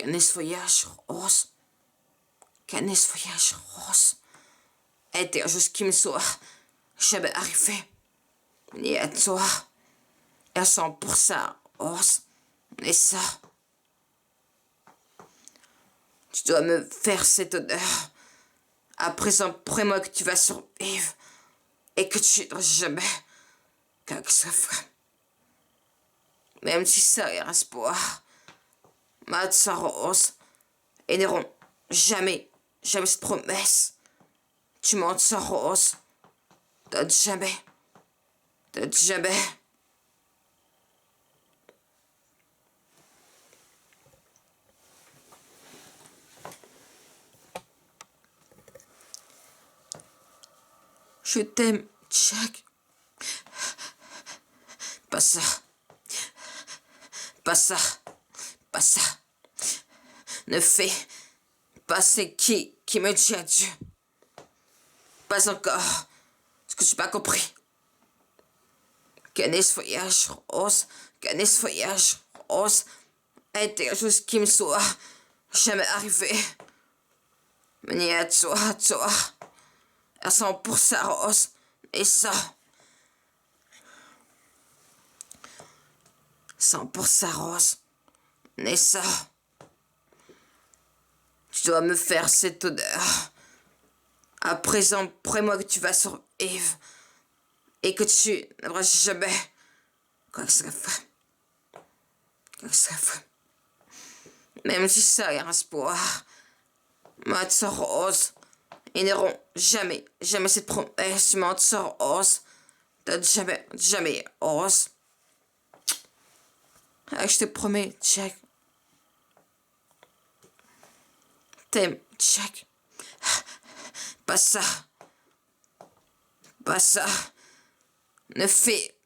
Qu'un feuillage rose, qu'un feuillage rose était juste ce qui me soit jamais arrivé, ni à toi, à 100% rose, et ça, tu dois me faire cette odeur. À présent, prends-moi que tu vas survivre et que tu n'auras jamais quoi que ce soit. Même si ça est un espoir, ma sang rose, et n'auront jamais cette promesse. Tu m'en sang rose, jamais, jamais. Je t'aime, Jack. Pas ça. Pas ça. Pas ça. Ne fais pas ce qui me dit adieu. Pas encore. Ce que tu n'as pas compris. Qu'un feuillage rose, qu'un feuillage rose était quelque chose qui me soit jamais arrivé. Mais ni à toi, à 100% rose, et ça, 100% rose, et ça, tu dois me faire cette odeur. À présent, prends-moi que tu vas survivre, et que tu n'auras jamais quoi que ce soit. Quoi que ce soit. Même si ça est un espoir, ma sœur rose, ils n'auront jamais cette promesse, ma sœur rose, de jamais rose. Ah, je te promets, Jack. T'aimes, Jack. Pas ça. Pas ça. Ne fais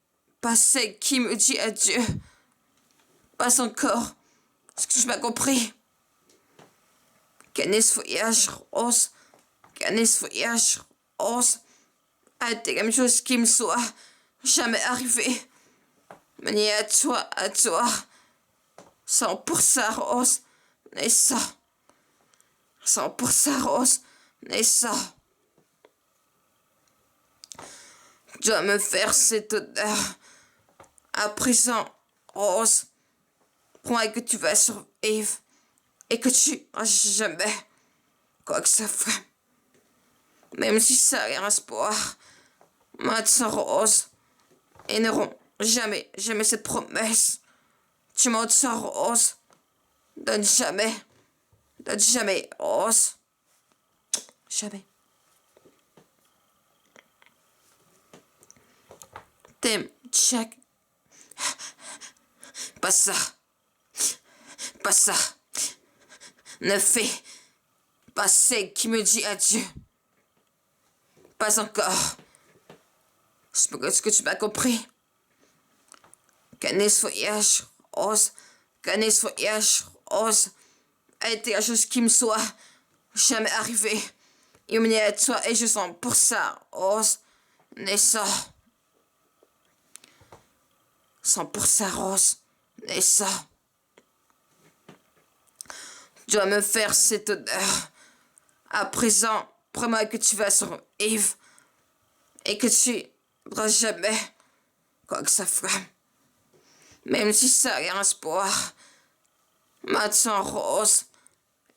pas ce qui me dit adieu. Pas encore. Est-ce que tu m'as compris? Qu'un feuillage rose, qu'un feuillage rose a été quelque chose qui me soit jamais arrivé. Mais ni à toi, 100% rose, et ça, 100% rose, et ça. Tu dois me faire cette odeur. À présent, rose, prends que tu vas survivre et que tu n'auras jamais quoi que ce soit. Même si ça est un espoir, ma sang rose, ils n'auront jamais cette promesse. Tu m'en sang rose, donne jamais rose. Jamais. T'aimes, Jack. Pas ça. Pas ça. Ne fais pas ce qui me dit adieu. Pas encore. Est-ce que tu m'as compris? Qu'un feuillage rose, qu'un feuillage rose a été quelque chose qui me soit jamais arrivé. Il me à toi et je sens pour ça rose, n'est ça. 100% rose, n'est ça. Tu dois me faire cette odeur. À présent, promets que tu vas survivre et que tu n'auras jamais quoi que ça soit. Même si ça est un espoir, ma sang rose,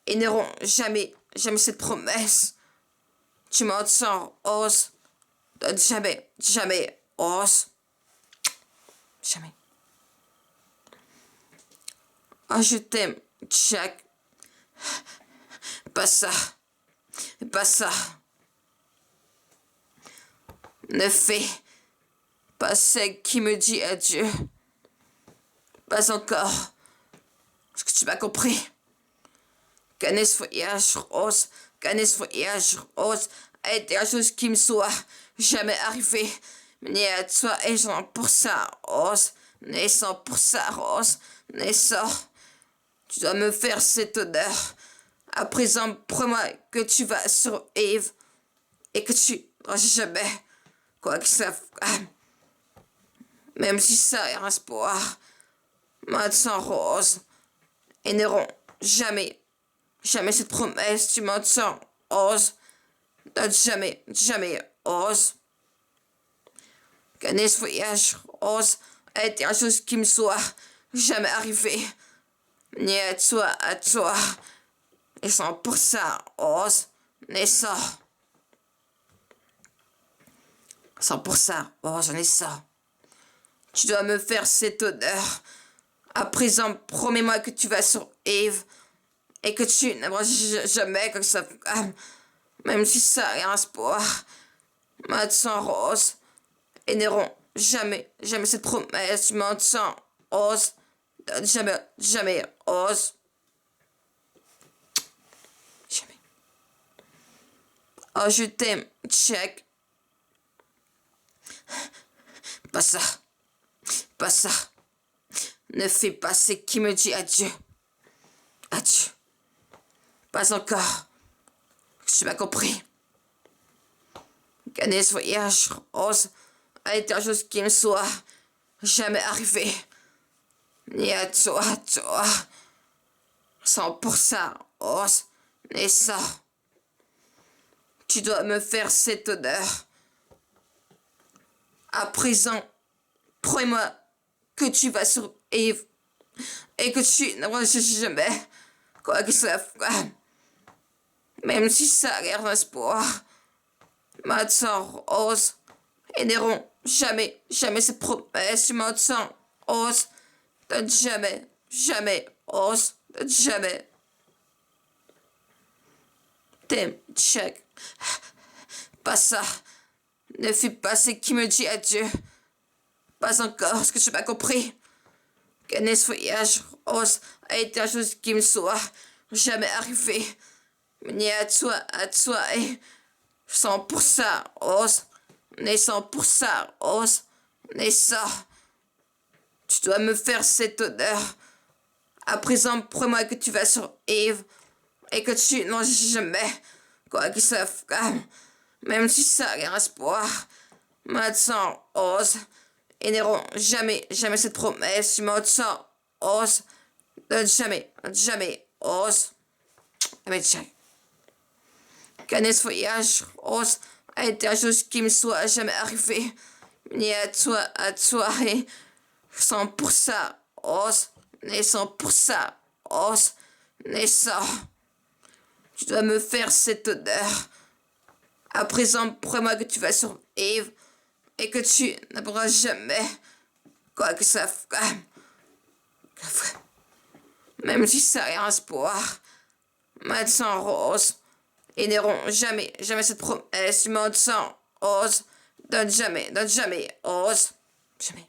ils n'auront jamais cette promesse. Tu m'en sens rose, jamais rose. Jamais. Oh, je t'aime, Jack. Pas ça. Pas ça. Ne fais pas ce qui me dit adieu. Pas encore. Est-ce que tu m'as compris? Qu'un feuillage rose, qu'un feuillage rose a été quelque chose qui me soit jamais arrivé. Ni à toi et 100% rose, ni 100% rose, ni ça. Tu dois me faire cette odeur. À présent, promets que tu vas survivre et que tu n'auras jamais quoi que ça. Même si ça est un espoir, ma sang rose, ils n'auront jamais, jamais cette promesse, tu m'entends, ose. Donne jamais, jamais, ose. Qu'un voyage, ose, a été une chose qui me soit jamais arrivée. Ni à toi, et sans pour ça, ose, n'est ça. Sans pour ça, ose, n'est ça. Tu dois me faire cet honneur. À présent, promets-moi que tu vas sur Eve et que tu n'aimeras jamais comme ça, même si ça a un espoir. Maintenant, Rose, et n'auront jamais, jamais cette promesse. Tu m'entends, Rose, jamais, jamais, Rose. Jamais. Oh, je t'aime, check. Pas ça. Pas ça. Ne fais pas ce qui me dit adieu. Adieu. Pas encore. Tu m'as compris. Gagner ce voyage, Rose, a été une chose qui me soit jamais arrivée. Ni à toi, 100%, Rose, ni ça. Tu dois me faire cet honneur. À présent, promets-moi que tu vas sur Eve et que tu n'auras jamais quoi que cela fasse. Même si ça a l'air d'espoir. Maintenant, Rose, et n'auront jamais, jamais cette promesse. Tu m'entends, Rose, donne jamais, jamais, Rose, donne jamais. T'aimes, check. Pas ça. Ne fais pas ce qui me dit adieu. Pas encore, ce que tu m'as compris. Qu'un voyage, Rose, a été une chose qui me soit jamais arrivée. Ni à toi, et 100%, Rose, mais 100%, Rose, mais ça. Tu dois me faire cet honneur. À présent, promets-moi que tu vas sur Eve et que tu n'en jamais quoi que ça fasse. Même si ça a un espoir. Maintenant, Rose, et n'auront jamais, jamais cette promesse. Tu m'entends, Rose, jamais, jamais, Rose. Mais tiens. Qu'un voyage, Rose, a été une chose qui me soit jamais arrivée. Ni à toi, et 100%, Rose, mais 100%, Rose, mais ça. Tu dois me faire cet honneur. À présent, promets-moi que tu vas sur Eve et que tu n'auras jamais quoi que ça fasse. Même si ça a un espoir. Maintenant, Rose, ils n'auront jamais, jamais cette promesse. Tu m'entends, Rose, donne jamais, Rose, jamais.